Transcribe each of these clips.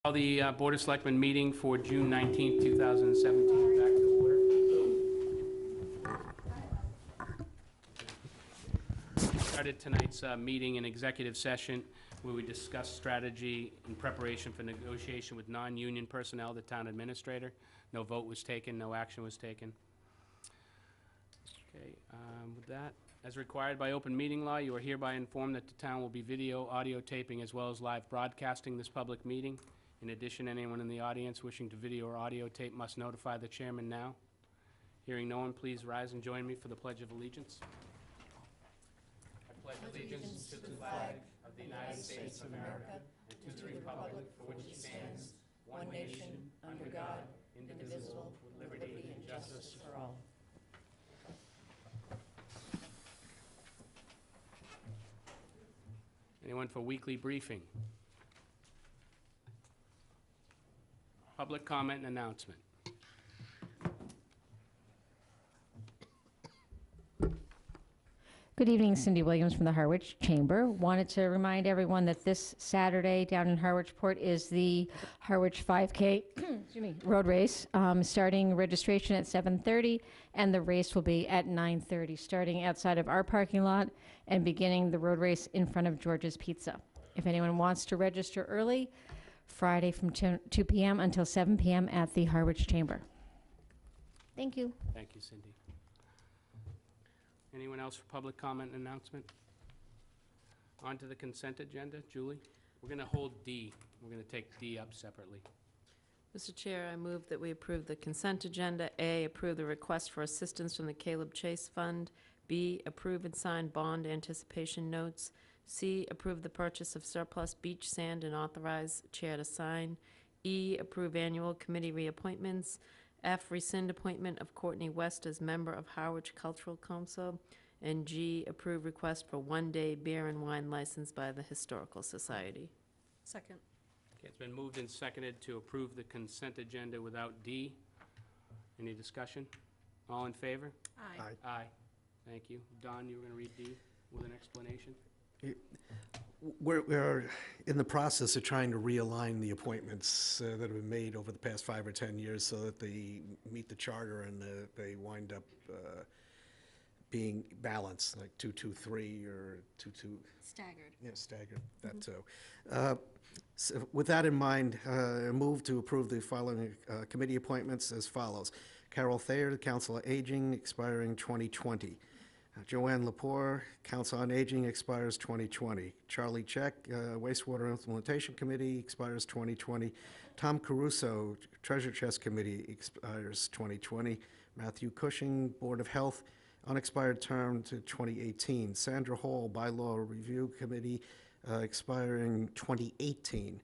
Call the Board of Selectmen meeting for June 19th, 2017 back to order. Started tonight's meeting in executive session where we discussed strategy in preparation for negotiation with non-union personnel, the town administrator. No vote was taken, no action was taken. Okay, with that, as required by open meeting law, you are hereby informed that the town will be video, audio taping, as well as live broadcasting this public meeting. In addition, anyone in the audience wishing to video or audio tape must notify the chairman now. Hearing no one, please rise and join me for the Pledge of Allegiance. I pledge allegiance to the flag of the United States of America and to the republic for which it stands, one nation, under God, indivisible, with liberty and justice for all. Anyone for weekly briefing? Public comment and announcement. Good evening, Cindy Williams from the Harwich Chamber. Wanted to remind everyone that this Saturday down in Harwichport is the Harwich 5K excuse me, road race, starting registration at 7:30, and the race will be at 9:30, starting outside of our parking lot and beginning the road race in front of George's Pizza. If anyone wants to register early, Friday from 2 p.m. until 7 p.m. at the Harwich Chamber. Thank you. Thank you, Cindy. Anyone else for public comment and announcement? On to the consent agenda. Julie? We're going to hold D. We're going to take D up separately. Mr. Chair, I move that we approve the consent agenda. A, approve the request for assistance from the Caleb Chase Fund. B, approve and sign bond anticipation notes. C, approve the purchase of surplus beach sand and authorize chair to sign. E, approve annual committee reappointments. F, rescind appointment of Courtney West as member of Harwich Cultural Council. And G, approve request for one-day beer and wine license by the Historical Society. Second. Okay, it's been moved and seconded to approve the consent agenda without D. Any discussion? All in favor? Aye. Aye. Thank you. Don, you were going to read D with an explanation? We're in the process of trying to realign the appointments that have been made over the past 5 or 10 years so that they meet the charter and they wind up being balanced, like 2-2-3 or 2-2. Staggered. Yeah, staggered, that too. So with that in mind, I move to approve the following committee appointments as follows. Carol Thayer, Council on Aging, expiring 2020. Joanne Lepore, Council on Aging, expires 2020. Charlie Check, Wastewater Implementation Committee, expires 2020. Tom Caruso, Treasure Chest Committee, expires 2020. Matthew Cushing, Board of Health, unexpired term to 2018. Sandra Hall, Bylaw Review Committee, expiring 2018.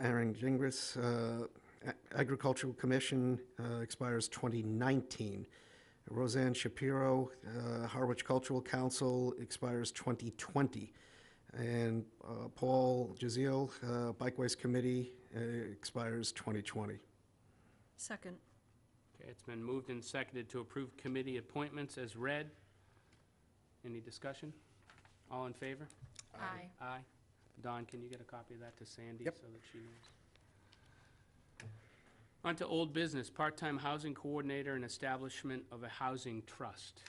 Aaron Gingras, Agricultural Commission, expires 2019. Roseanne Shapiro, Harwich Cultural Council, expires 2020. And Paul Jazeel, Bikeways Committee, expires 2020. Second. Okay, it's been moved and seconded to approve committee appointments as read. Any discussion? All in favor? Aye. Aye. Don, can you get a copy of that to Sandy? Yep. So that she knows? On to old business, part-time housing coordinator and establishment of a housing trust.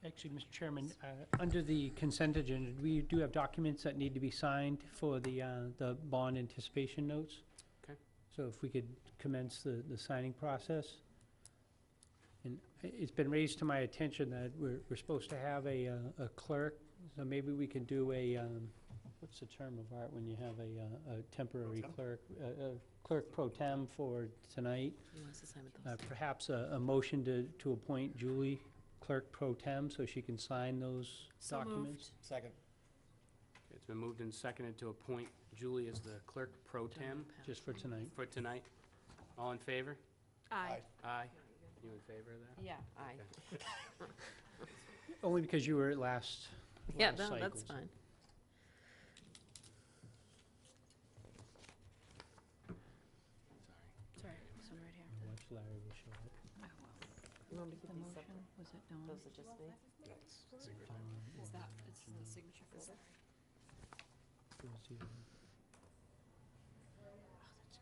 Actually, Mr. Chairman, under the consent agenda, we do have documents that need to be signed for the bond anticipation notes. Okay. So if we could commence the signing process. And it's been raised to my attention that we're supposed to have a clerk, so maybe we can do a, what's the term of art when you have a temporary clerk? Clerk pro tem for tonight. He wants to sign with those. Perhaps a motion to appoint Julie clerk pro tem so she can sign those So documents. moved. Second. It's been moved and seconded to appoint Julie as the clerk pro tem Just for tonight. for tonight. All in favor? Aye. Aye. You in favor of that? Yeah, aye. Only because you were at last Yeah, last no, cycle, that's so. fine. Sorry, this one right here. Watch Larry will show it. Oh, well. You want me to The keep these motion, separate? was it Dawn? Those are just me? No, it's secret. Is that, it's the signature folder? We'll see. Oh, that's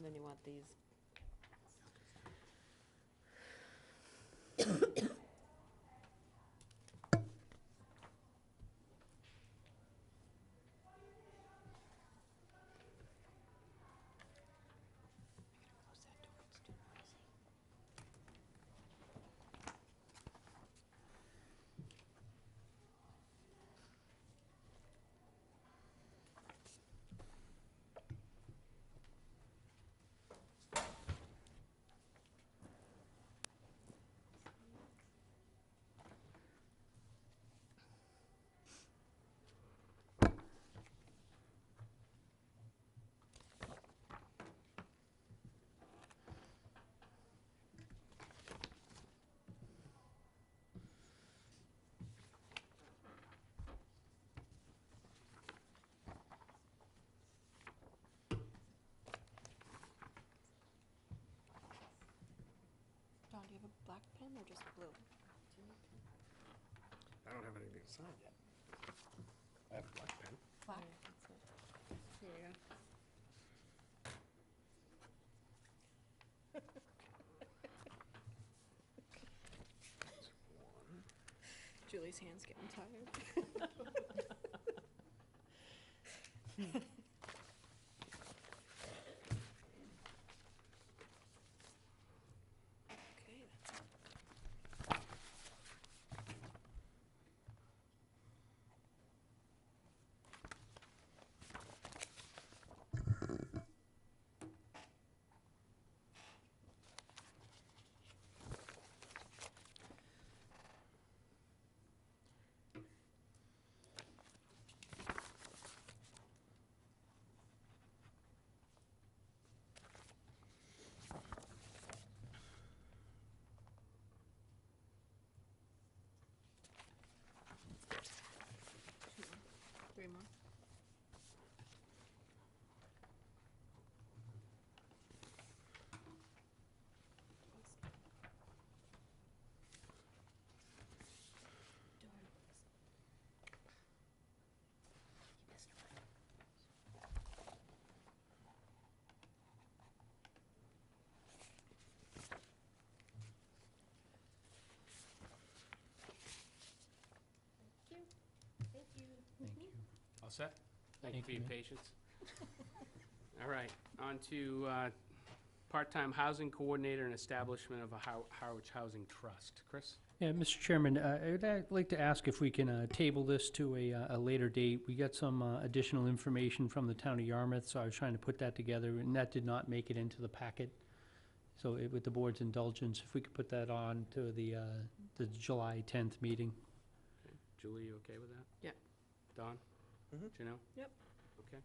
And then you want these. Don, do you have a black pen or just blue? I don't have anything to sign yet. I have a black pen. Black? Here you go. Julie's hand's getting tired. Okay, that's it. Three more. All set? Thank you Thank for your you. patience. All right, on to part-time housing coordinator and establishment of a Harwich Housing Trust. Chris? Yeah, Mr. Chairman, I'd like to ask if we can table this to a later date. We got some additional information from the town of Yarmouth, so I was trying to put that together, and that did not make it into the packet. So with the board's indulgence, if we could put that on to the July 10th meeting. Okay. Julie, you okay with that? Yep. Don? Mhm. Janelle? Yep. Okay.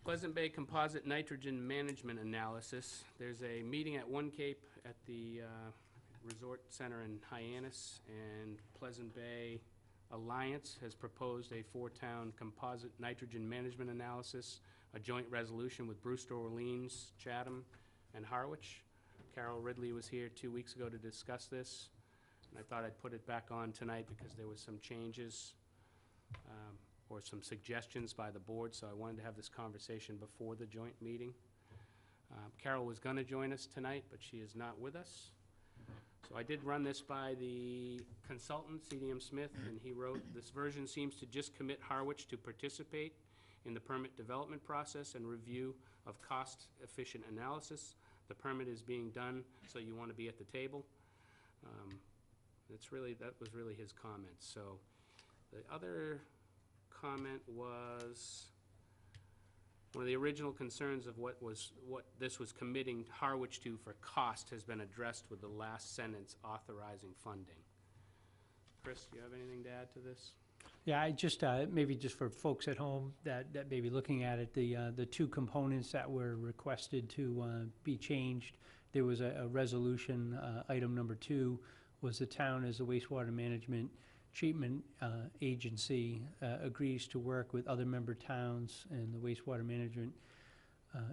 Pleasant Bay Composite Nitrogen Management Analysis. There's a meeting at One Cape at the Resort Center in Hyannis, and Pleasant Bay Alliance has proposed a four-town composite nitrogen management analysis, a joint resolution with Brewster, Orleans, Chatham, and Harwich. Carol Ridley was here 2 weeks ago to discuss this, and I thought I'd put it back on tonight because there was some changes or some suggestions by the board, so I wanted to have this conversation before the joint meeting. Carol was going to join us tonight, but she is not with us. So I did run this by the consultant, CDM Smith, and he wrote, "This version seems to just commit Harwich to participate in the permit development process and review of cost-efficient analysis. The permit is being done, so you want to be at the table." That was really his comment. So the other comment was, one of the original concerns of what this was committing Harwich to for cost has been addressed with the last sentence authorizing funding. Chris, do you have anything to add to this? Yeah, I just, maybe just for folks at home that may be looking at it, the two components that were requested to be changed, there was a resolution, item number 2, was the town as a wastewater management treatment agency agrees to work with other member towns and the wastewater management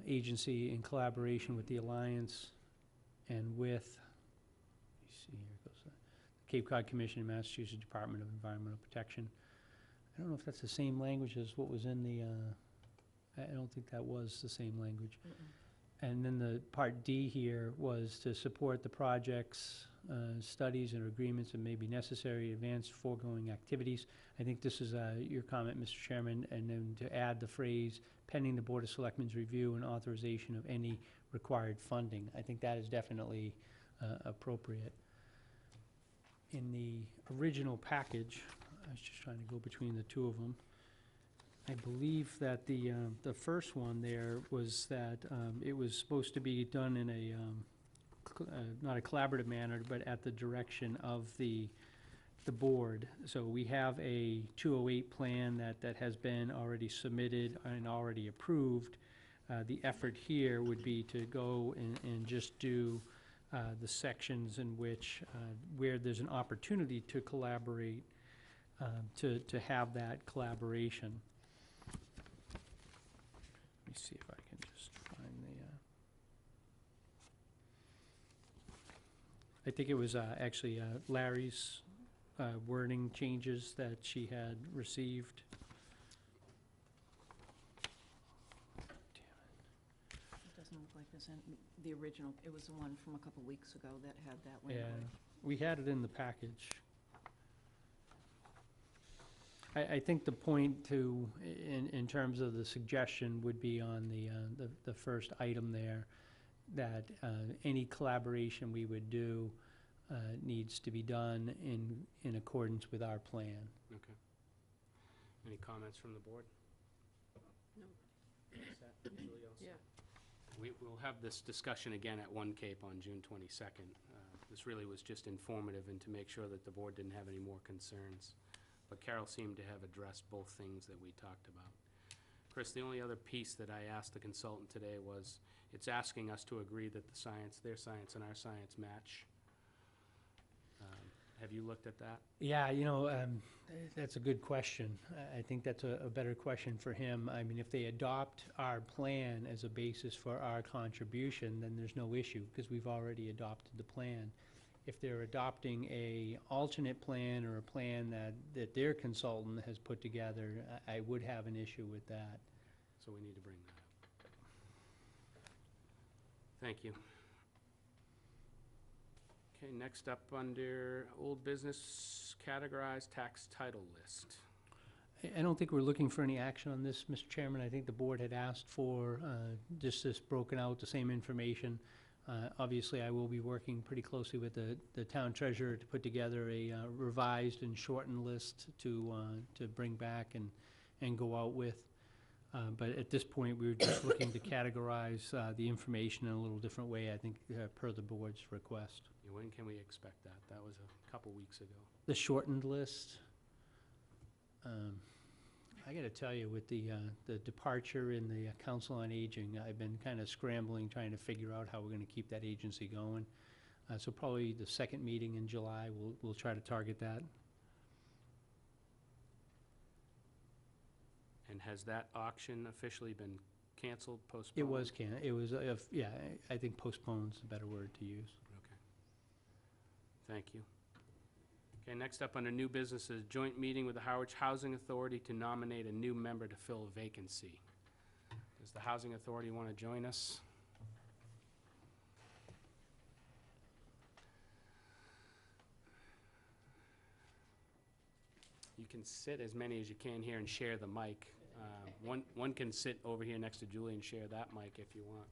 agency in collaboration with the Alliance and with, let me see, here goes the Cape Cod Commission and Massachusetts Department of Environmental Protection. I don't know if that's the same language as what was in I don't think that was the same language. And then the Part D here was to support the projects, studies and agreements that may be necessary to advance foregoing activities. I think this is your comment, Mr. Chairman, and then to add the phrase pending the Board of Selectmen's review and authorization of any required funding. I think that is definitely appropriate. In the original package, I was just trying to go between the two of them. I believe that the first one there was that it was supposed to be done in a, not a collaborative manner, but at the direction of the board. So we have a 208 plan that has been already submitted and already approved. The effort here would be to go and just do the sections in which, where there's an opportunity to collaborate, to have that collaboration. Let me see if I can just find the, I think it was actually Larry's wording changes that she had received. It doesn't look like this, and the original, it was the one from a couple weeks ago that had that Yeah, language. we had it in the package. I think the point to, in terms of the suggestion, would be on the first item there, that any collaboration we would do needs to be done in accordance with our plan. Okay. Any comments from the board? No. Set? Julie, all set? Yeah. We'll have this discussion again at One Cape on June 22nd. This really was just informative and to make sure that the board didn't have any more concerns. But Carol seemed to have addressed both things that we talked about. Chris, the only other piece that I asked the consultant today was, it's asking us to agree that the science, their science and our science match. Have you looked at that? Yeah, that's a good question. I think that's a better question for him. I mean, if they adopt our plan as a basis for our contribution, then there's no issue, because we've already adopted the plan. If they're adopting a alternate plan or a plan that their consultant has put together, I would have an issue with that. So we need to bring that up. Thank you. Okay, next up under old business, categorized tax title list. I don't think we're looking for any action on this, Mr. Chairman. I think the board had asked for just this broken out, the same information. Obviously, I will be working pretty closely with the town treasurer to put together a revised and shortened list to bring back and go out with. But at this point, we were just looking to categorize the information in a little different way, I think, per the board's request. Yeah, when can we expect that? That was a couple weeks ago. The shortened list, I gotta tell you, with the departure in the Council on Aging, I've been kind of scrambling, trying to figure out how we're gonna keep that agency going. So probably the second meeting in July, we'll try to target that. And has that auction officially been canceled, postponed? It was, yeah, I think postpone's a better word to use. Okay. Thank you. Okay, next up under new business is joint meeting with the Harwich Housing Authority to nominate a new member to fill a vacancy. Does the Housing Authority want to join us? You can sit as many as you can here and share the mic. One can sit over here next to Julie and share that mic if you want.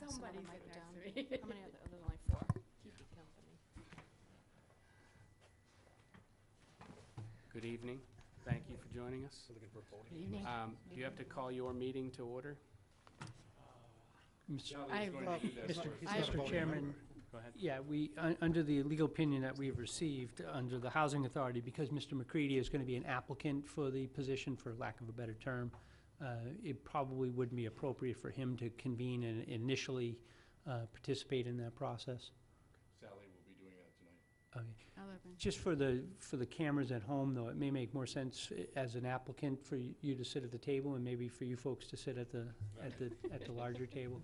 Somebody mic sit down. next to me. How many are there? There's only 4. Keep you company. Good evening. Thank you for joining us. Good evening. Do you have to call your meeting to order? Mr. Chairman, Go ahead. yeah, under the legal opinion that we've received, under the Housing Authority, because Mr. McCready is going to be an applicant for the position, for lack of a better term, it probably wouldn't be appropriate for him to convene and initially participate in that process. Sally will be doing that tonight. Okay. Just for the cameras at home, though, it may make more sense as an applicant for you to sit at the table and maybe for you folks to sit at the larger table.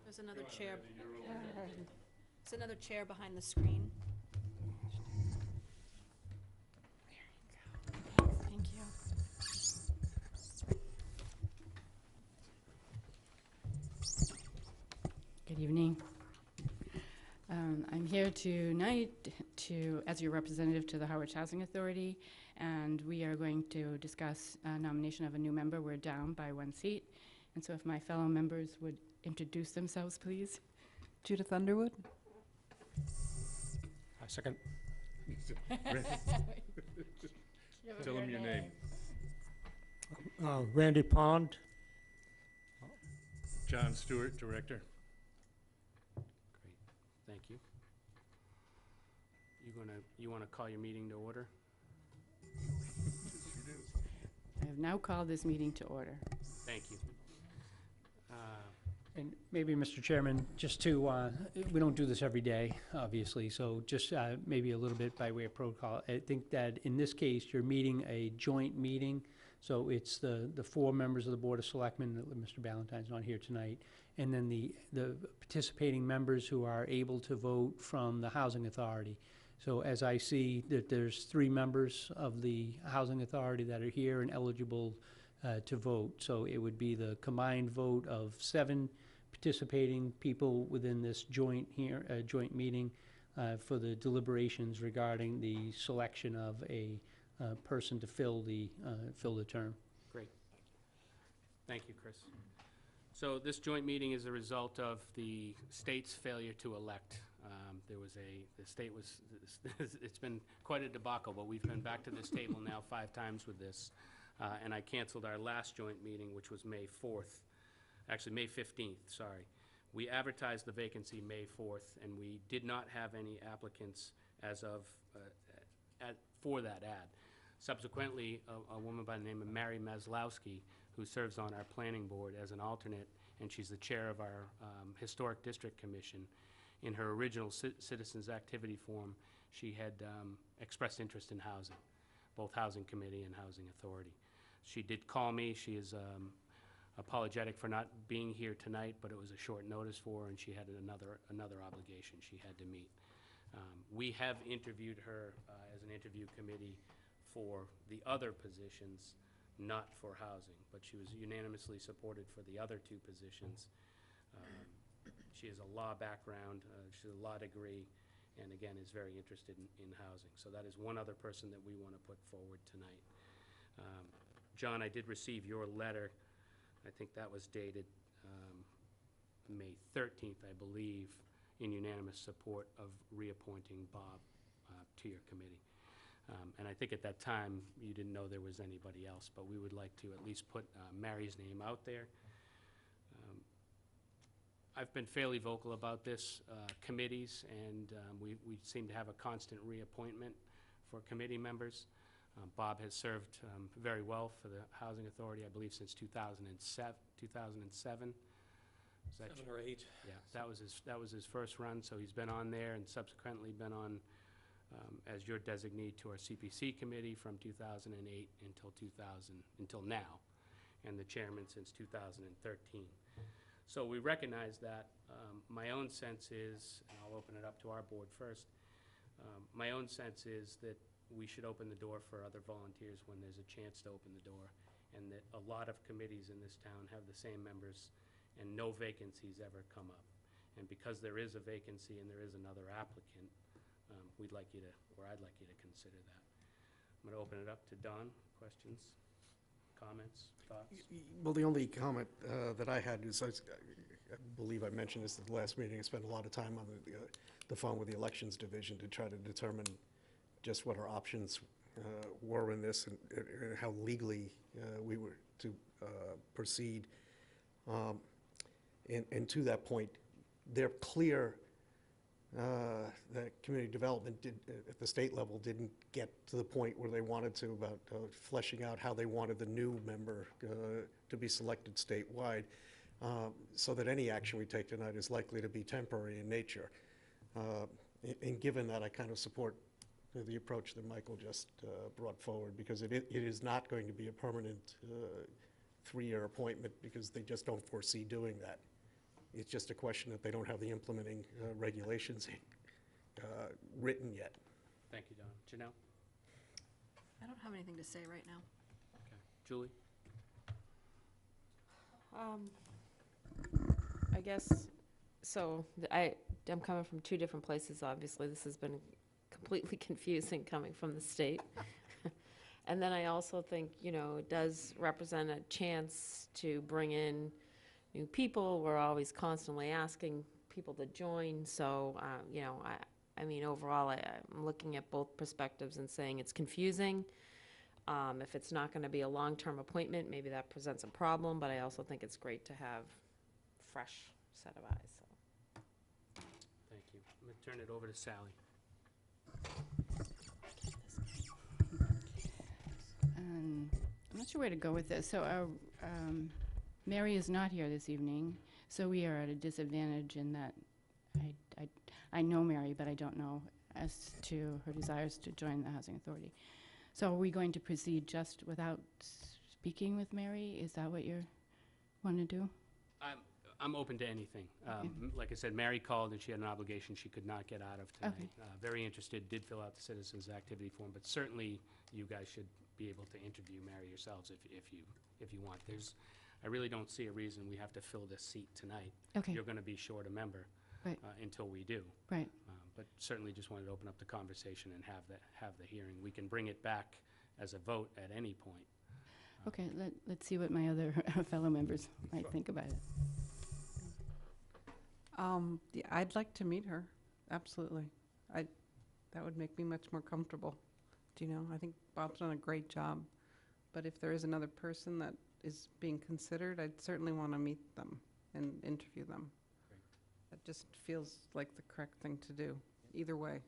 There's another chair. There's another chair behind the screen. Good evening. I'm here tonight as your representative to the Harwich Housing Authority, and we are going to discuss nomination of a new member. We're down by one seat, and so if my fellow members would introduce themselves, please. Judith Underwood. Second. Tell them your name. Randy Pond. John Stewart, Director. Great, thank you. You wanna call your meeting to order? I have now called this meeting to order. Thank you. And maybe, Mr. Chairman, just to, we don't do this every day, obviously, so just maybe a little bit by way of protocol. I think that in this case, you're meeting a joint meeting, so it's the four members of the Board of Selectmen, Mr. Ballantyne's not here tonight, and then the participating members who are able to vote from the Housing Authority. So as I see that there's 3 members of the Housing Authority that are here and eligible to vote. So it would be the combined vote of 7 participating people within this joint meeting for the deliberations regarding the selection of a person to fill the term. Great. Thank you, Chris. So this joint meeting is a result of the state's failure to elect. The state was, it's been quite a debacle, but we've been back to this table now 5 times with this. And I canceled our last joint meeting, which was May 4th. Actually, May 15th, sorry. We advertised the vacancy May 4th, and we did not have any applicants as of, for that ad. Subsequently, a woman by the name of Mary Maslowski, who serves on our planning board as an alternate, and she's the chair of our Historic District Commission. In her original citizens activity form, she had expressed interest in housing, both Housing Committee and Housing Authority. She did call me. She is apologetic for not being here tonight, but it was a short notice for her, and she had another obligation she had to meet. We have interviewed her as an interview committee for the other positions, not for housing, but she was unanimously supported for the other 2 positions. She has a law background, she has a law degree, and again, is very interested in housing. So that is one other person that we want to put forward tonight. John, I did receive your letter. I think that was dated May 13th, I believe, in unanimous support of reappointing Bob to your committee. And I think at that time, you didn't know there was anybody else, but we would like to at least put Mary's name out there. I've been fairly vocal about this, committees, and we seem to have a constant reappointment for committee members. Bob has served very well for the Housing Authority, I believe, since 2007. 2007. Is that 7 or 8. Yeah, that was his first run, so he's been on there and subsequently been on as your designee to our CPC committee from 2008 until now, and the chairman since 2013. So we recognize that. My own sense is, and I'll open it up to our board first, my own sense is that we should open the door for other volunteers when there's a chance to open the door, and that a lot of committees in this town have the same members and no vacancies ever come up. And because there is a vacancy and there is another applicant, we'd like you to, or I'd like you to consider that. I'm gonna open it up to Don. Questions, comments, thoughts? Well, the only comment that I had is, I believe I mentioned this at the last meeting, I spent a lot of time on the phone with the Elections Division to try to determine just what our options were in this and how legally we were to proceed. And to that point, they're clear that community development at the state level didn't get to the point where they wanted to about fleshing out how they wanted the new member to be selected statewide, so that any action we take tonight is likely to be temporary in nature. And given that, I kind of support the approach that Michael just brought forward, because it is not going to be a permanent 3-year appointment, because they just don't foresee doing that. It's just a question that they don't have the implementing regulations written yet. Thank you, Don. Janelle? I don't have anything to say right now. Okay. Julie? I guess I'm coming from two different places, obviously. This has been completely confusing coming from the state. And then I also think, it does represent a chance to bring in new people. We're always constantly asking people to join. So, I mean, overall, I'm looking at both perspectives and saying it's confusing. If it's not going to be a long-term appointment, maybe that presents a problem, but I also think it's great to have a fresh set of eyes. So. Thank you. I'm going to turn it over to Sally. I'm not sure where to go with this. So Mary is not here this evening, so we are at a disadvantage in that I know Mary, but I don't know as to her desires to join the Housing Authority. So are we going to proceed just without speaking with Mary? Is that what you want to do? I'm open to anything. Like I said, Mary called and she had an obligation she could not get out of tonight. Okay. Very interested, did fill out the citizens activity form, but certainly you guys should be able to interview Mary yourselves if you want. I really don't see a reason we have to fill this seat tonight. Okay. You're going to be short a member Right. until we do. Right. But certainly just wanted to open up the conversation and have the hearing. We can bring it back as a vote at any point. Okay, let's see what my other fellow members might Sure. think about it. Yeah, I'd like to meet her, absolutely. That would make me much more comfortable. I think Bob's done a great job, but if there is another person that is being considered, I'd certainly want to meet them and interview them. Great. That just feels like the correct thing to do, either way.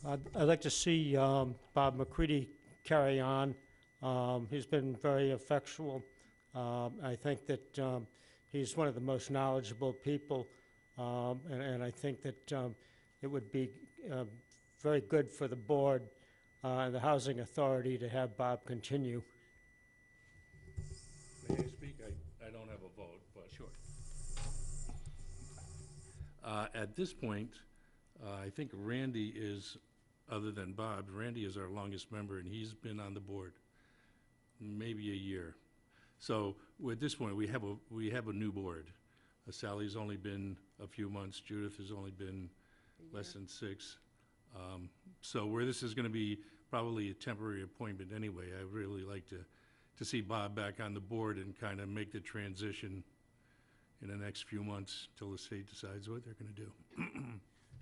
I'd like to see Bob McCready carry on. He's been very effectual. I think that he's one of the most knowledgeable people, and I think that it would be very good for the board and the Housing Authority to have Bob continue. May I speak? I don't have a vote, but. Sure. At this point, I think Randy is, other than Bob, Randy is our longest member, and he's been on the board maybe a year. So at this point, we have a new board. Sally's only been a few months. Judith has only been less than 6. So where this is going to be probably a temporary appointment anyway, I'd really like to see Bob back on the board and kind of make the transition in the next few months till the state decides what they're going to do.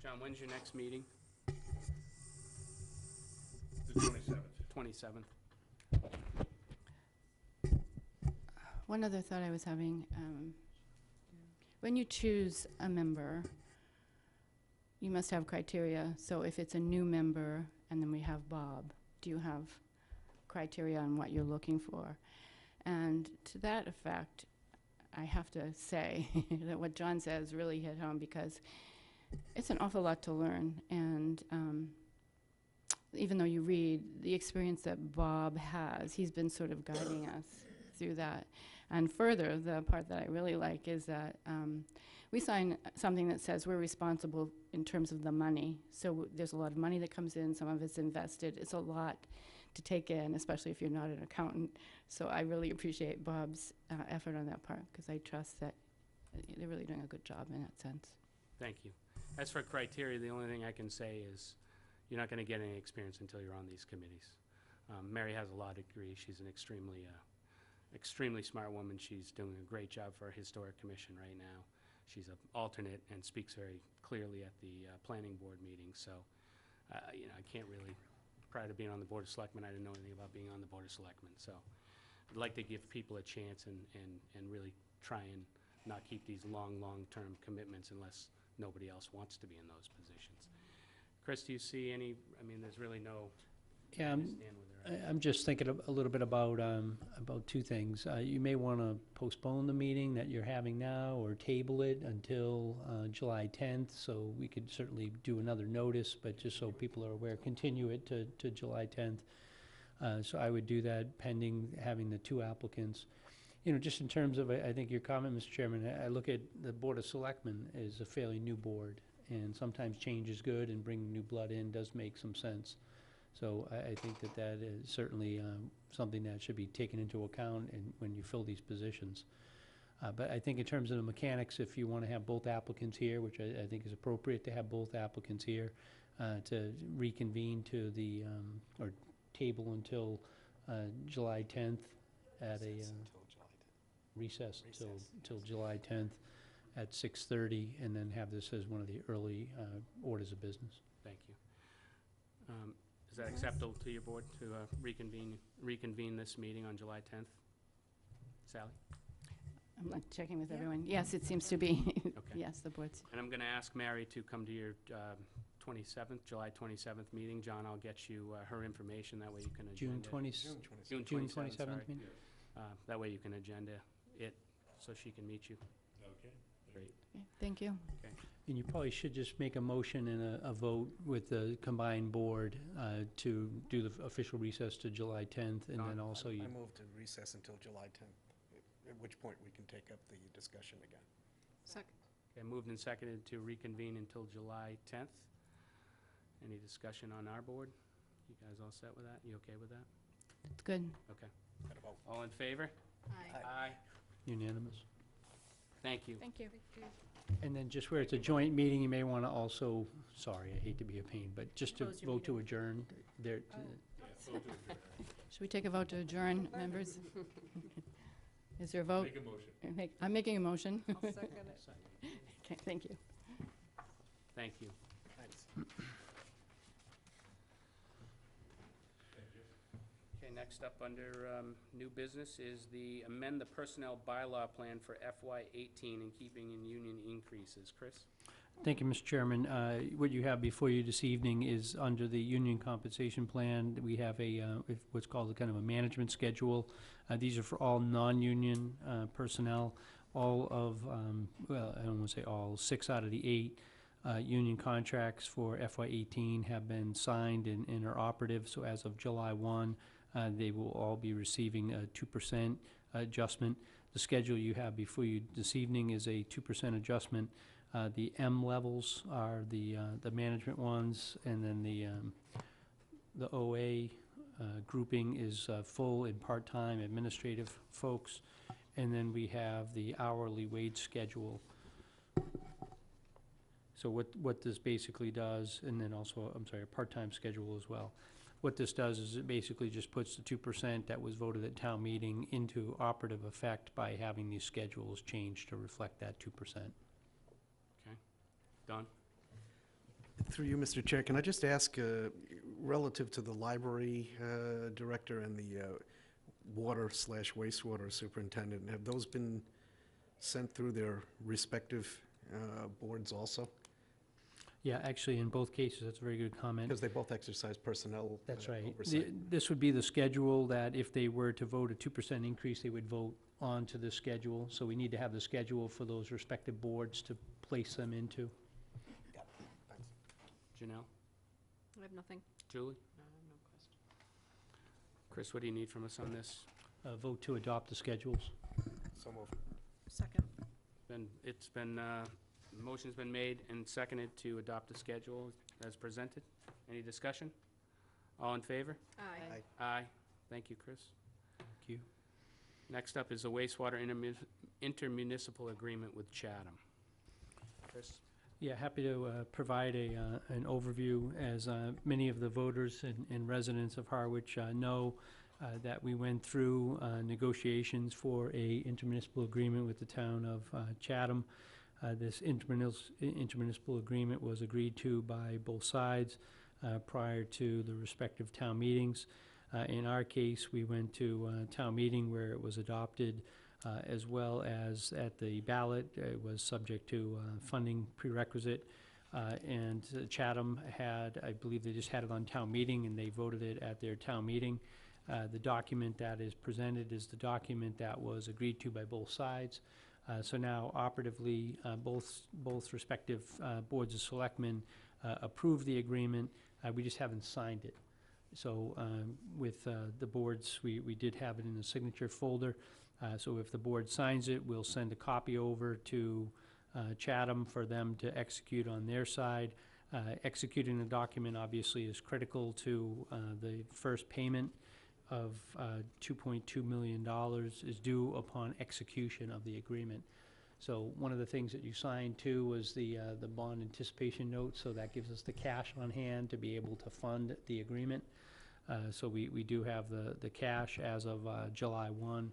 John, when's your next meeting? The 27th. 27th. One other thought I was having, when you choose a member, you must have criteria. So if it's a new member and then we have Bob, do you have criteria on what you're looking for? And to that effect, I have to say that what John says really hit home, because it's an awful lot to learn. And even though you read, the experience that Bob has, he's been sort of guiding us through that. And further, the part that I really like is that we sign something that says we're responsible in terms of the money. So there's a lot of money that comes in, some of it's invested. It's a lot to take in, especially if you're not an accountant. So I really appreciate Bob's effort on that part, because I trust that they're really doing a good job in that sense. Thank you. As for criteria, the only thing I can say is you're not going to get any experience until you're on these committees. Mary has a law degree. She's an extremely smart woman. She's doing a great job for our Historic Commission right now. She's an alternate and speaks very clearly at the planning board meetings. So, I can't really, prior to being on the Board of Selectmen, I didn't know anything about being on the Board of Selectmen. So I'd like to give people a chance and really try and not keep these long-term commitments unless nobody else wants to be in those positions. Chris, do you see any, there's really no, Yeah, stand with her. I'm just thinking a little bit about two things. You may want to postpone the meeting that you're having now or table it until July 10th, so we could certainly do another notice, but just so people are aware, continue it to July 10th. So I would do that pending having the 2 applicants. Just in terms of, I think your comment, Mr. Chairman, I look at the Board of Selectmen as a fairly new board, and sometimes change is good, and bringing new blood in does make some sense. So I think that that is certainly something that should be taken into account when you fill these positions. But I think in terms of the mechanics, if you want to have both applicants here, which I think is appropriate to have both applicants here, to reconvene to the, or table until July 10th at a recess till July 10th at 6:30, and then have this as one of the early orders of business. Thank you. Is that acceptable to your board to reconvene this meeting on July 10th? Sally? I'm not checking with Yeah. everyone. Yes, it seems to be. Okay. Yes, the board's. And I'm going to ask Mary to come to your 27th, July 27th meeting. John, I'll get you her information, that way you can agenda. June 20, June June 27th, 27th sorry. meeting? That way you can agenda it, so she can meet you. Okay. Great. Okay, thank you. And you probably should just make a motion and a vote with the combined board to do the official recess to July 10th, and then also you. I move to recess until July 10th, at which point we can take up the discussion again. Second. Okay, moved and seconded to reconvene until July 10th. Any discussion on our board? You guys all set with that? You okay with that? It's good. Got a vote. All in favor? Aye. Aye. Unanimous. Thank you. Thank you. And then just where it's a joint meeting, you may want to also, sorry, I hate to be a pain, but just to Close your vote to adjourn there. Should we take a vote to adjourn, members? Is there a vote? Make a motion. I'm making a motion. I'll second it. Okay, thank you. Thank you. Thanks. Okay, next up under new business is the amend the personnel bylaw plan for FY18 in keeping in union increases. Chris? Thank you, Mr. Chairman. What you have before you this evening is under the union compensation plan. We have what's called a kind of a management schedule. These are for all non-union personnel. All of, well, I don't want to say all, 6 out of the 8 union contracts for FY18 have been signed and are operative. So as of July 1, they will all be receiving a 2% adjustment. The schedule you have before you this evening is a 2% adjustment. The M levels are the management ones, and then the OA grouping is full and part-time administrative folks, and then we have the hourly wage schedule. So what this basically does, and then also, I'm sorry, a part-time schedule as well. What this does is it basically just puts the 2% that was voted at town meeting into operative effect by having these schedules changed to reflect that 2%. Don? Through you, Mr. Chair, can I just ask, relative to the library director and the water/wastewater superintendent, have those been sent through their respective boards also? Yeah, actually, in both cases, that's a very good comment. Because they both exercise personnel That's right. oversight. This would be the schedule that if they were to vote a 2% increase, they would vote onto the schedule. So we need to have the schedule for those respective boards to place them into. Got it. Thanks. Janelle? I have nothing. Julie? No, no question. Chris, what do you need from us on this? Vote to adopt the schedules. So moved. Second. It's been, motion's been made and seconded to adopt the schedule as presented. Any discussion? All in favor? Aye. Aye. Thank you, Chris. Thank you. Next up is the wastewater inter-municipal agreement with Chatham. Chris? Yeah, happy to provide an overview. As many of the voters and residents of Harwich know, that we went through negotiations for a intermunicipal agreement with the town of Chatham. This intermunicipal agreement was agreed to by both sides prior to the respective town meetings. In our case, we went to town meeting where it was adopted, as well as at the ballot. It was subject to funding prerequisite. And Chatham had, I believe they just had it on town meeting and they voted it at their town meeting. The document that is presented is the document that was agreed to by both sides. So now operatively, both respective boards of selectmen approved the agreement. We just haven't signed it. So with the boards, we did have it in the signature folder. So if the board signs it, we'll send a copy over to Chatham for them to execute on their side. Executing the document obviously is critical to the first payment of $2.2 million is due upon execution of the agreement. So one of the things that you signed too was the bond anticipation note, so that gives us the cash on hand to be able to fund the agreement. So we do have the cash as of July 1.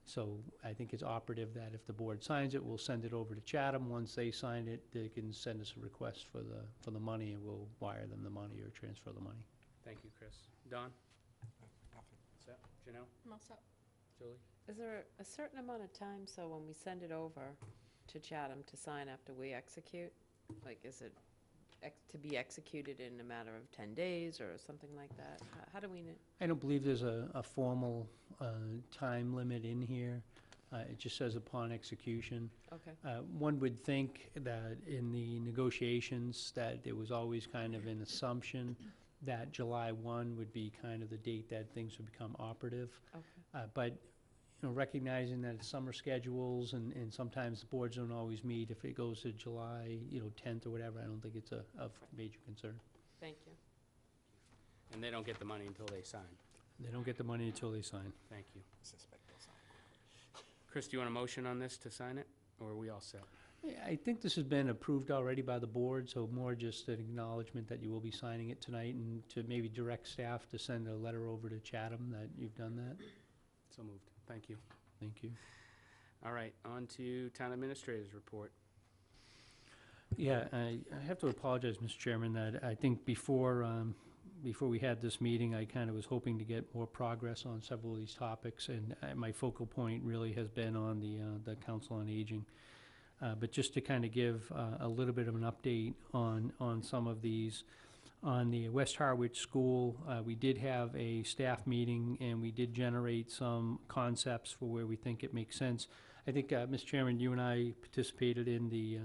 So I think it's operative that if the board signs it, we'll send it over to Chatham. Once they sign it, they can send us a request for the money, and we'll wire them the money or transfer the money. Thank you, Chris. Don? Set? Janelle? I'm all set. Julie? Is there a certain amount of time, so when we send it over to Chatham to sign after we execute? Like, is it to be executed in a matter of 10 days or something like that? How do we know? I don't believe there's a formal time limit in here. It just says upon execution. Okay. One would think that in the negotiations that there was always kind of an assumption that July 1 would be kind of the date that things would become operative. Okay. But recognizing that it's summer schedules and sometimes the boards don't always meet, if it goes to July 10th or whatever, I don't think it's of major concern. Thank you. And they don't get the money until they sign. They don't get the money until they sign. Thank you. Chris, do you want a motion on this to sign it, or are we all set? I think this has been approved already by the board, so more just an acknowledgement that you will be signing it tonight, and to maybe direct staff to send a letter over to Chatham that you've done that. So moved. Thank you. Thank you. All right, on to Town Administrator's report. Yeah, I have to apologize, Mr. Chairman, that I think before we had this meeting, I kind of was hoping to get more progress on several of these topics, and my focal point really has been on the Council on Aging. But just to kind of give a little bit of an update on some of these. On the West Harwich School, we did have a staff meeting, and we did generate some concepts for where we think it makes sense. I think, Mr. Chairman, you and I participated in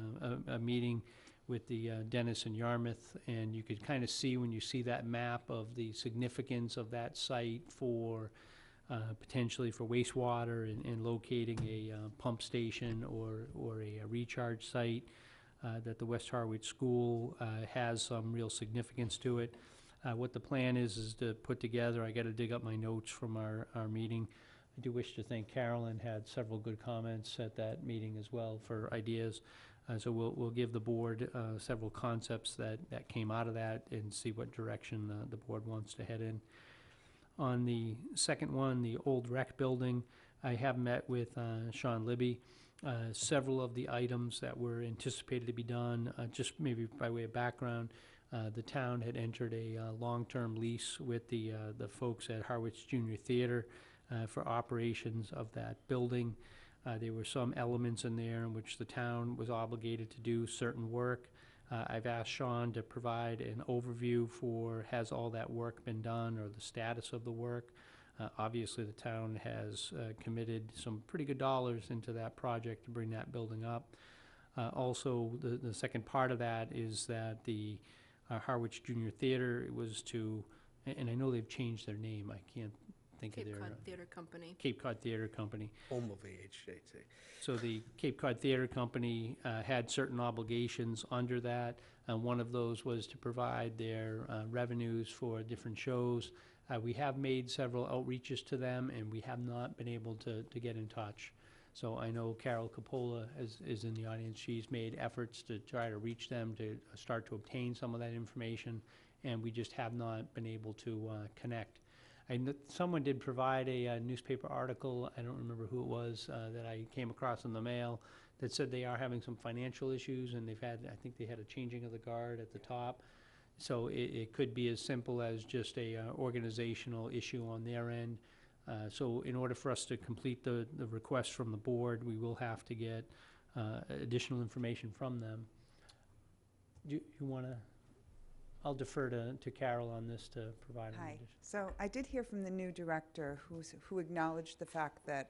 a meeting with the Dennis and Yarmouth, and you could kind of see when you see that map of the significance of that site for potentially for wastewater and locating a pump station or a recharge site. That the West Harwich School has some real significance to it. What the plan is to put together, I got to dig up my notes from our meeting. I do wish to thank Carolyn, had several good comments at that meeting as well for ideas. So we'll give the board several concepts that came out of that and see what direction the board wants to head in. On the second one, the old rec building, I have met with Sean Libby. Several of the items that were anticipated to be done, just maybe by way of background, the town had entered a long-term lease with the folks at Harwich Junior Theater for operations of that building. There were some elements in there in which the town was obligated to do certain work. I've asked Sean to provide an overview for has all that work been done or the status of the work. Obviously, the town has committed some pretty good dollars into that project to bring that building up. Also, the second part of that is that the Harwich Junior Theater was to, and I know they've changed their name, I can't think of Cape their... Cod Theater Company. Cape Cod Theater Company. Home of VHJT. So the Cape Cod Theater Company had certain obligations under that. One of those was to provide their revenues for different shows. We have made several outreaches to them, and we have not been able to get in touch. So I know Carol Coppola is in the audience. She's made efforts to try to reach them to start to obtain some of that information, and we just have not been able to connect. Someone did provide a newspaper article, I don't remember who it was, that I came across in the mail that said they are having some financial issues, and I think they had a changing of the guard at the top. So it could be as simple as just a organizational issue on their end. So in order for us to complete the request from the board, we will have to get additional information from them. Do you want to? I'll defer to Carol on this to provide an Hi. addition. So I did hear from the new director who acknowledged the fact that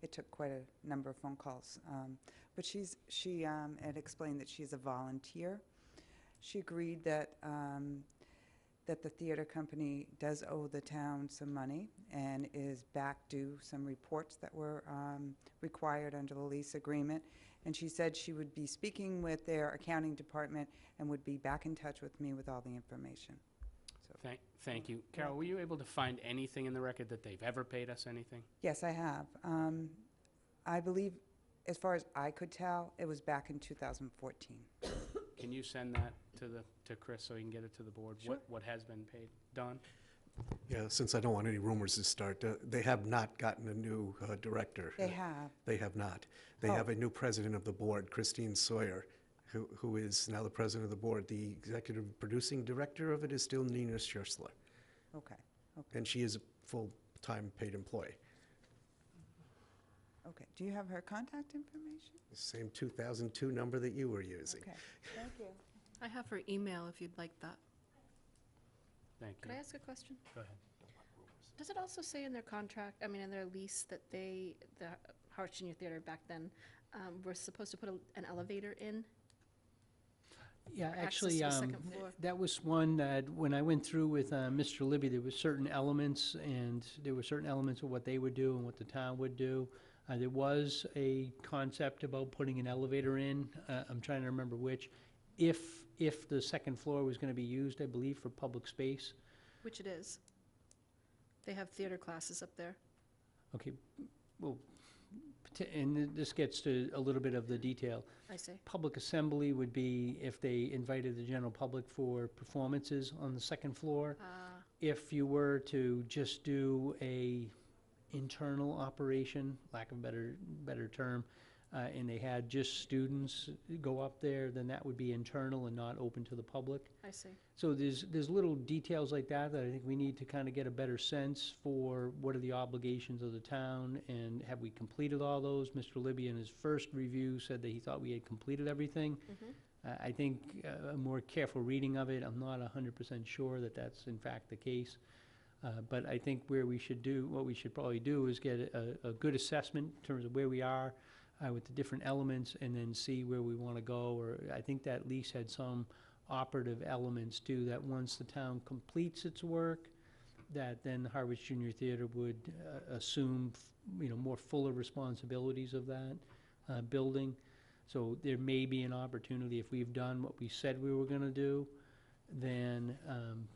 it took quite a number of phone calls. But she had explained that she's a volunteer. She agreed that that the theater company does owe the town some money and is back due some reports that were required under the lease agreement. And she said she would be speaking with their accounting department and would be back in touch with me with all the information. So, Thank you. Carol, were you able to find anything in the record that they've ever paid us anything? yes, I have. I believe, as far as I could tell, it was back in 2014. Can you send that to Chris so he can get it to the board? Sure. What has been paid? Don? Yeah, since I don't want any rumors to start, they have not gotten a new director. They have. They have not. They Oh. have a new president of the board, Christine Sawyer, who is now the president of the board. The executive producing director of it is still Nina Schurzler, Okay, and she is a full-time paid employee. okay. Do you have her contact information? The same 2002 number that you were using. Okay, thank you. I have her email if you'd like that. Thank you. Could I ask a question? Go ahead. Does it also say in their contract, I mean, in their lease, that the Harwich Junior Theater back then, were supposed to put an elevator in? Yeah, access actually, to the second floor. that was one that, when I went through with Mr. Libby, there were certain elements, and there were certain elements of what they would do and what the town would do. There was a concept about putting an elevator in, I'm trying to remember which, if the second floor was gonna be used, I believe, for public space. Which it is. They have theater classes up there. Okay, well, and this gets to a little bit of the detail. I see. Public assembly would be if they invited the general public for performances on the second floor. If you were to just do a internal operation, lack of a better term, and they had just students go up there, then that would be internal and not open to the public. I see. So there's little details like that that I think we need to kind of get a better sense for what are the obligations of the town, and have we completed all those? Mr. Libby, in his first review, said that he thought we had completed everything. I think a more careful reading of it, I'm not 100% sure that that's in fact the case. But I think what we should probably do is get a good assessment in terms of where we are with the different elements, and then see where we want to go. Or I think that lease had some operative elements too, that once the town completes its work, that then the Harwich Junior Theater would assume, more fuller responsibilities of that building. So there may be an opportunity, if we've done what we said we were going to do, then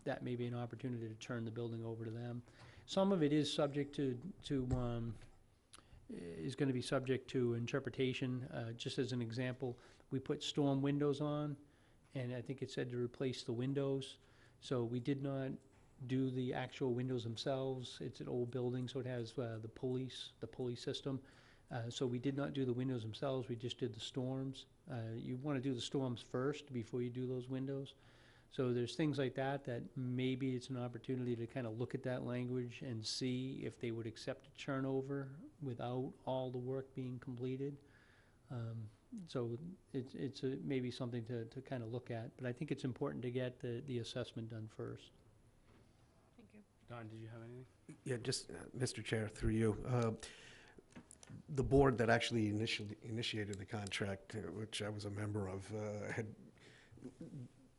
that may be an opportunity to turn the building over to them. Some of it is subject is going to be subject to interpretation. Just as an example, we put storm windows on, and I think it said to replace the windows. So we did not do the actual windows themselves. It's an old building, so it has the pulley system. So we did not do the windows themselves, we just did the storms. You want to do the storms first before you do those windows. So there's things like that maybe it's an opportunity to kind of look at that language and see if they would accept a turnover without all the work being completed. So it's maybe something to kind of look at, but I think it's important to get the assessment done first. Thank you. Don, did you have anything? Yeah, just, Mr. Chair, through you. The board that actually initiated the contract, which I was a member of, had,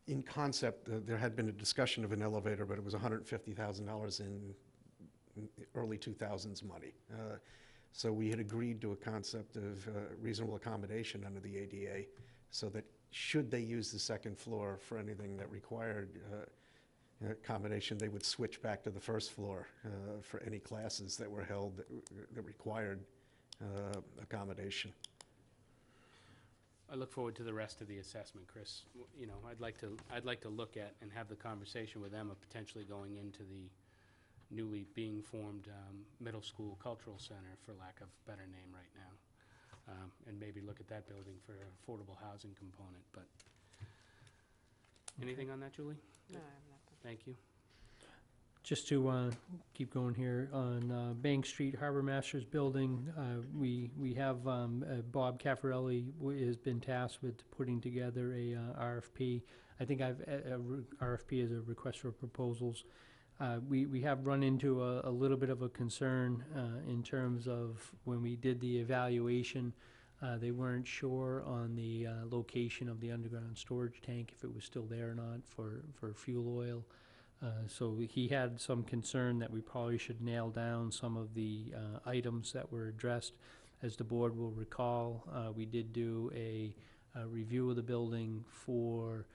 in concept, there had been a discussion of an elevator, but it was $150,000 in early 2000s money. So we had agreed to a concept of reasonable accommodation under the ADA, so that should they use the second floor for anything that required accommodation, they would switch back to the first floor for any classes that were held that required accommodation. I look forward to the rest of the assessment, Chris. I'd like to look at and have the conversation with them of potentially going into the newly being formed middle school cultural center, for lack of a better name right now, and maybe look at that building for an affordable housing component. But anything on that, Julie? No, I have nothing. Thank you. Just to keep going here, on Bank Street Harbor Masters Building, we have Bob Caffarelli has been tasked with putting together a RFP. I think RFP is a request for proposals. We have run into a little bit of a concern in terms of when we did the evaluation, they weren't sure on the location of the underground storage tank, if it was still there or not for fuel oil. So he had some concern that we probably should nail down some of the items that were addressed. As the board will recall, we did do a review of the building for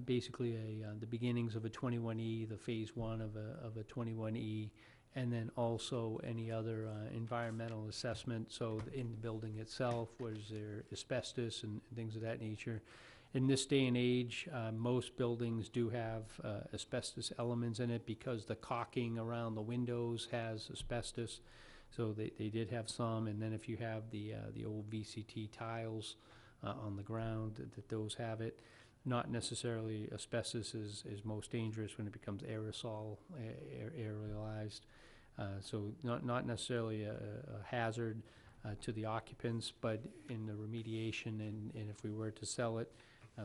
basically the beginnings of a 21E, the phase one of a 21E, and then also any other environmental assessment. So in the building itself, was there asbestos and things of that nature? In this day and age, most buildings do have asbestos elements in it because the caulking around the windows has asbestos. So they did have some, and then if you have the old VCT tiles on the ground, those have it. Not necessarily asbestos is most dangerous when it becomes aerosol, aerialized. So not necessarily a hazard to the occupants, but in the remediation, and if we were to sell it,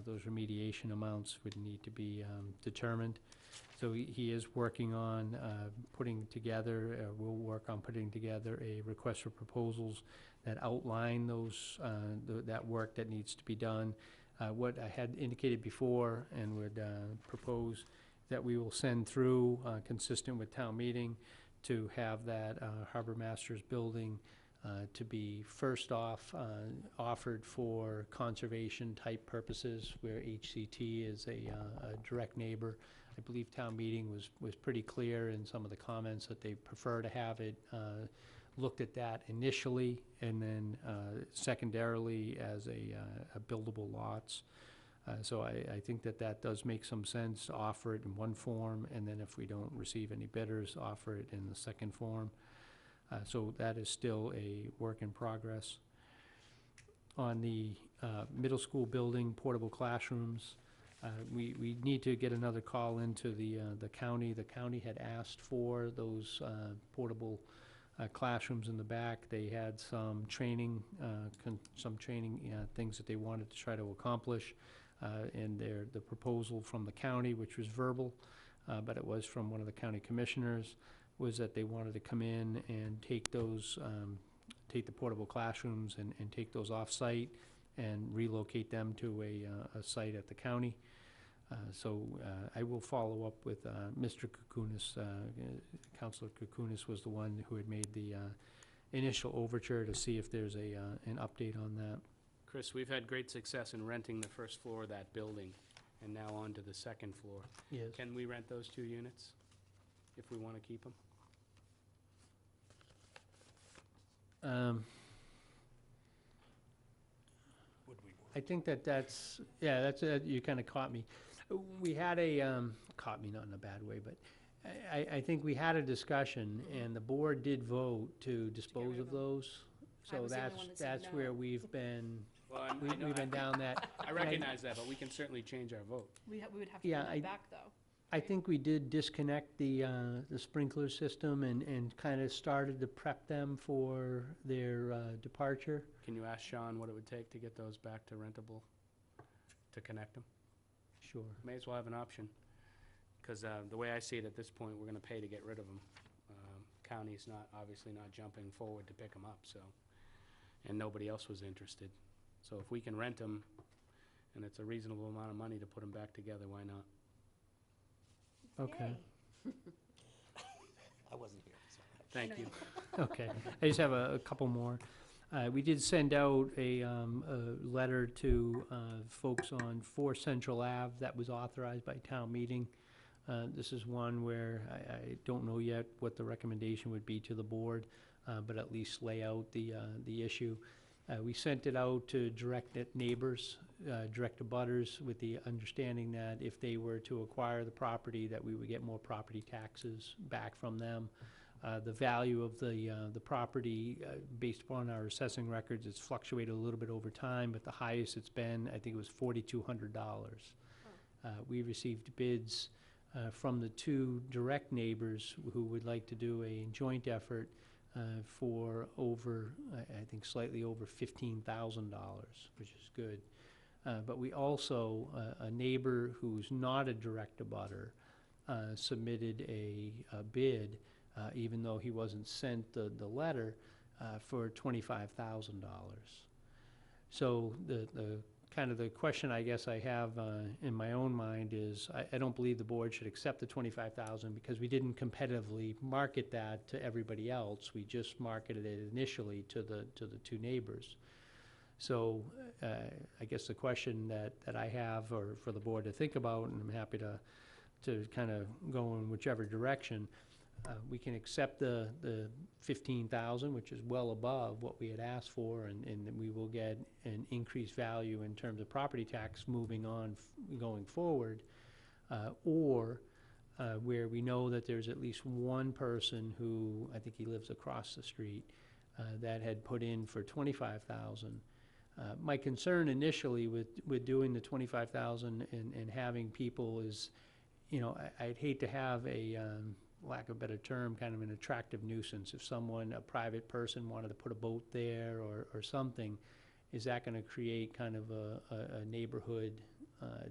those remediation amounts would need to be determined. So he is working on putting together, will work on putting together a request for proposals that outline those, that work that needs to be done. What I had indicated before and would propose that we will send through, consistent with town meeting, to have that Harbor Masters building to be first off offered for conservation type purposes, where HCT is a direct neighbor. I believe town meeting was pretty clear in some of the comments that they prefer to have it looked at that initially, and then secondarily as a buildable lots. So I think that does make some sense to offer it in one form, and then if we don't receive any bidders, offer it in the second form. So that is still a work in progress. On the middle school building, portable classrooms, we need to get another call into the county. The county had asked for those portable classrooms in the back. They had some training, things that they wanted to try to accomplish. And the proposal from the county, which was verbal, but it was from one of the county commissioners, was that they wanted to come in and take those, take the portable classrooms and take those off-site and relocate them to a site at the county. So I will follow up with Mr. Kukunis. Councilor Kukunis was the one who had made the initial overture to see if there's an update on that. Chris, we've had great success in renting the first floor of that building, and now on to the second floor. Yes. Can we rent those 2 units if we want to keep them? I think that's, you kind of caught me. We had caught me not in a bad way, but I think we had a discussion, and the board did vote to dispose of those. I So was the only one that said that's no. where we've been, Well, I know- we've been down that. I recognize that, but we can certainly change our vote. We would have to Yeah, bring that back, though. I think we did disconnect the sprinkler system and kind of started to prep them for their departure. Can you ask Sean what it would take to get those back to rentable, to connect them? Sure. May as well have an option, because the way I see it at this point, we're going to pay to get rid of them. County's obviously not jumping forward to pick them up, so, and nobody else was interested. So if we can rent them, and it's a reasonable amount of money to put them back together, why not? Okay. I wasn't here, so. Thank you. Okay, I just have a couple more. We did send out a letter to folks on 4 Central Ave that was authorized by town meeting. This is one where I don't know yet what the recommendation would be to the board, but at least lay out the issue. We sent it out to direct neighbors, direct abutters, with the understanding that if they were to acquire the property, that we would get more property taxes back from them. The value of the property, based upon our assessing records, it's fluctuated a little bit over time, but the highest it's been, I think it was $4,200. We received bids from the 2 direct neighbors who would like to do a joint effort for over, I think slightly over $15,000, which is good. But we also, a neighbor who's not a direct abutter submitted a bid, even though he wasn't sent the letter, for $25,000. So the kind of the question I guess I have in my own mind is, I don't believe the board should accept the 25,000 because we didn't competitively market that to everybody else. We just marketed it initially to the two neighbors. So I guess the question that I have, or for the board to think about, and I'm happy to kind of go in whichever direction, we can accept the 15,000, which is well above what we had asked for, and then we will get an increased value in terms of property tax moving on, going forward, or where we know that there's at least one person who, I think he lives across the street, that had put in for 25,000. My concern initially with doing the 25,000 and having people is, you know, I'd hate to have a, lack of a better term, kind of an attractive nuisance. If someone, a private person, wanted to put a boat there or something, is that going to create kind of a neighborhood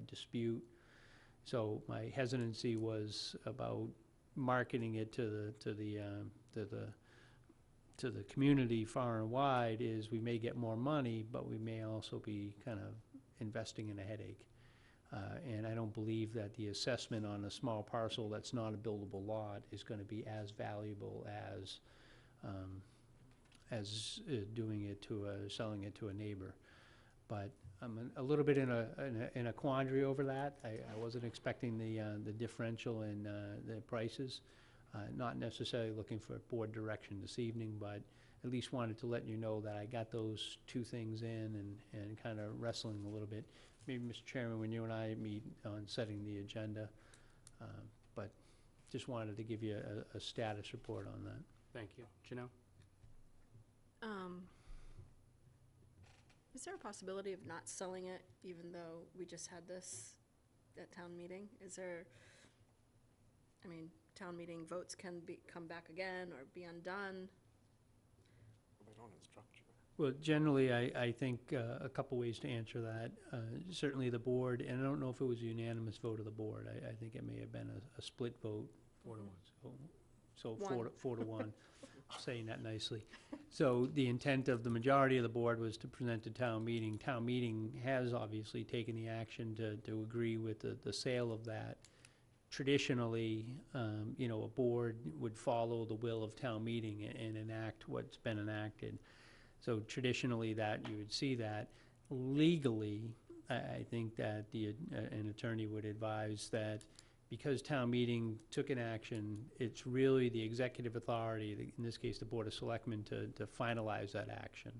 dispute? So my hesitancy was about marketing it to the community far and wide, is we may get more money, but we may also be kind of investing in a headache. And I don't believe that the assessment on a small parcel that's not a buildable lot is going to be as valuable as doing it to selling it to a neighbor. But I'm a little bit in a quandary over that. I wasn't expecting the differential in the prices. Not necessarily looking for board direction this evening, but at least wanted to let you know that I got those two things in and kind of wrestling a little bit. Maybe, Mr. Chairman, when you and I meet on setting the agenda, but just wanted to give you a status report on that. Thank you. Janelle? Is there a possibility of not selling it, even though we just had this at town meeting? Is there, I mean, town meeting votes can come back again or be undone? They don't instruct you. Well, generally, I think a couple ways to answer that. Certainly the board, and I don't know if it was a unanimous vote of the board. I think it may have been a split vote. 4 to 1. So One. 4 to 1, saying that nicely. So the intent of the majority of the board was to present to town meeting. Town meeting has obviously taken the action to agree with the sale of that. Traditionally, you know, a board would follow the will of town meeting and enact what's been enacted. So traditionally, that you would see that. Legally, I think that an attorney would advise that because town meeting took an action, it's really the executive authority, in this case the Board of Selectmen, to finalize that action.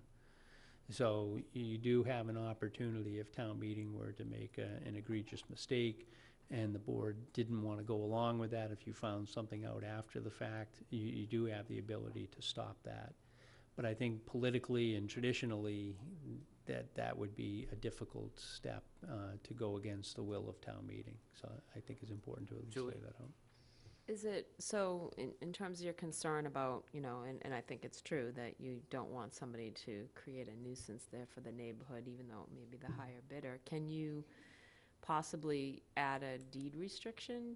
So you do have an opportunity if town meeting were to make an egregious mistake and the board didn't want to go along with that, if you found something out after the fact, you do have the ability to stop that. But I think politically and traditionally, that would be a difficult step to go against the will of town meeting. So I think it's important to at least Julie? say that out. Is it, so in terms of your concern about, you know, and I think it's true that you don't want somebody to create a nuisance there for the neighborhood, even though it may be the higher bidder, can you possibly add a deed restriction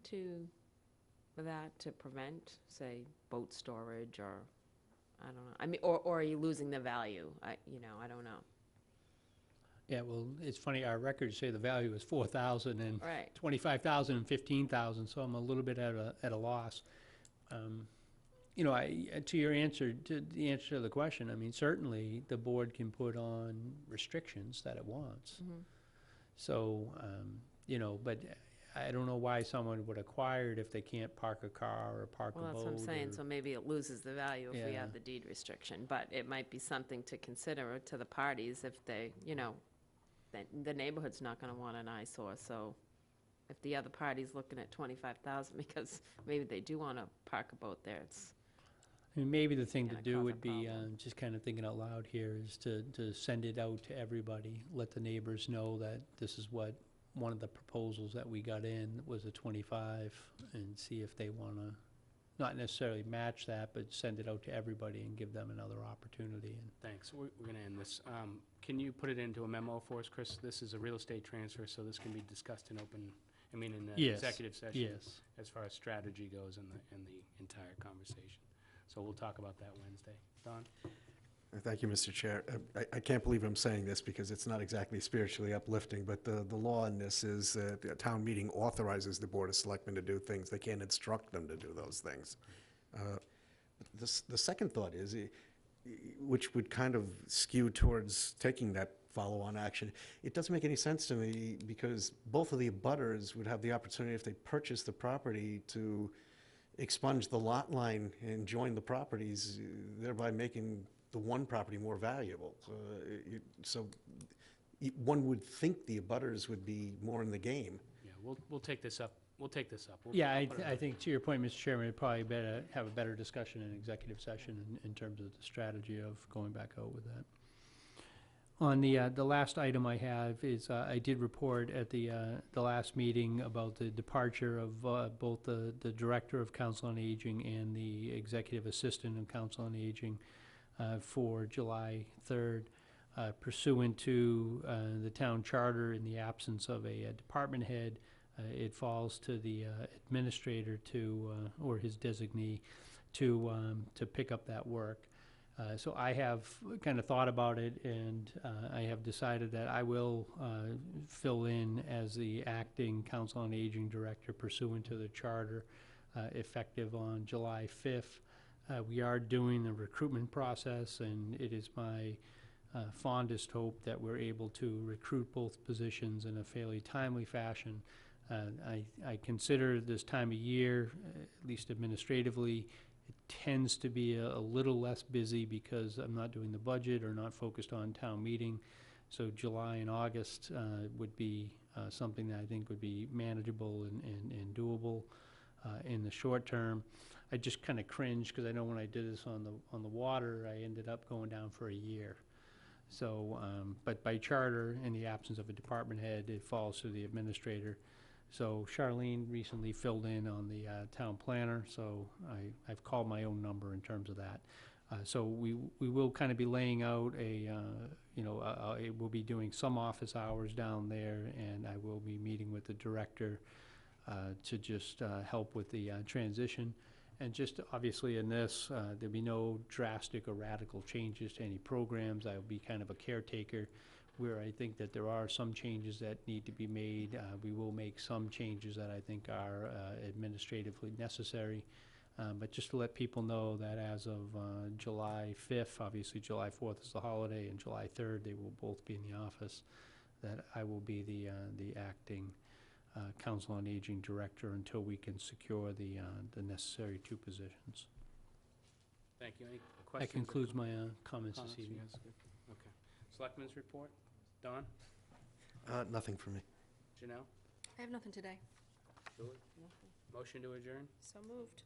for that to prevent, say, boat storage, or, I don't know, I mean, or are you losing the value? I don't know. Yeah, well, it's funny, our records say the value is 4,000 and Right. 25,000 and 15,000, so I'm a little bit at a loss. You know, to your answer, to the answer to the question, I mean, certainly the board can put on restrictions that it wants. Mm-hmm. So, you know, but I don't know why someone would acquire it if they can't park a car or park a boat. Well, that's what I'm saying, or- so maybe it loses the value if we Yeah. have the deed restriction, but it might be something to consider to the parties if they, you know, the neighborhood's not gonna want an eyesore, so if the other party's looking at 25,000 because maybe they do wanna park a boat there, it's, I mean, maybe the thing to Yeah, do cause a would be, problem. just kind of thinking out loud here, is to send it out to everybody, let the neighbors know that this is what, one of the proposals that we got in was a 25, and see if they want to, not necessarily match that, but send it out to everybody and give them another opportunity. And Thanks. We're going to end this. Can you put it into a memo for us, Chris? This is a real estate transfer, so this can be discussed in open, I mean, in the Yes. executive session. Yes. As far as strategy goes in the entire conversation. So we'll talk about that Wednesday. Don? Thank you, Mr. Chair. I can't believe I'm saying this because it's not exactly spiritually uplifting, but the law in this is the town meeting authorizes the Board of Selectmen to do things. They can't instruct them to do those things. The second thought is, which would kind of skew towards taking that follow-on action, it doesn't make any sense to me because both of the abutters would have the opportunity, if they purchase the property, to expunge the lot line and join the properties, thereby making the one property more valuable. One would think the abutters would be more in the game. Yeah, we'll take this up. We'll take this up. Yeah, I'll put it I on. think to your point, Mr. Chairman, it'd probably better have a better discussion in executive session in terms of the strategy of going back out with that. On the last item I have is, I did report at the last meeting about the departure of both the Director of Council on Aging and the Executive Assistant of Council on Aging for July 3rd, pursuant to the town charter. In the absence of a department head, it falls to the administrator to, or his designee, to pick up that work. So I have kind of thought about it, and I have decided that I will fill in as the acting Council on Aging Director pursuant to the charter, effective on July 5th. We are doing the recruitment process, and it is my fondest hope that we're able to recruit both positions in a fairly timely fashion. I consider this time of year, at least administratively, it tends to be a little less busy because I'm not doing the budget or not focused on town meeting. So July and August would be something that I think would be manageable and doable in the short term. I just kind of cringe because I know when I did this on the water, I ended up going down for a year. So, but by charter, in the absence of a department head, it falls to the administrator. So Charlene recently filled in on the town planner, so I've called my own number in terms of that. So we will kind of be laying out we'll be doing some office hours down there, and I will be meeting with the director to just help with the transition. And just obviously in this, there'll be no drastic or radical changes to any programs. I'll be kind of a caretaker. Where I think that there are some changes that need to be made, we will make some changes that I think are administratively necessary. But just to let people know that as of July 5th, obviously July 4th is the holiday, and July 3rd, they will both be in the office, that I will be the acting Council on Aging Director until we can secure the necessary two positions. Thank you. Any questions? That concludes my comments this You evening. guys good? Okay. Selectmen's report? Don? Nothing for me. Janelle? I have nothing today. Julie? Motion to adjourn? So moved.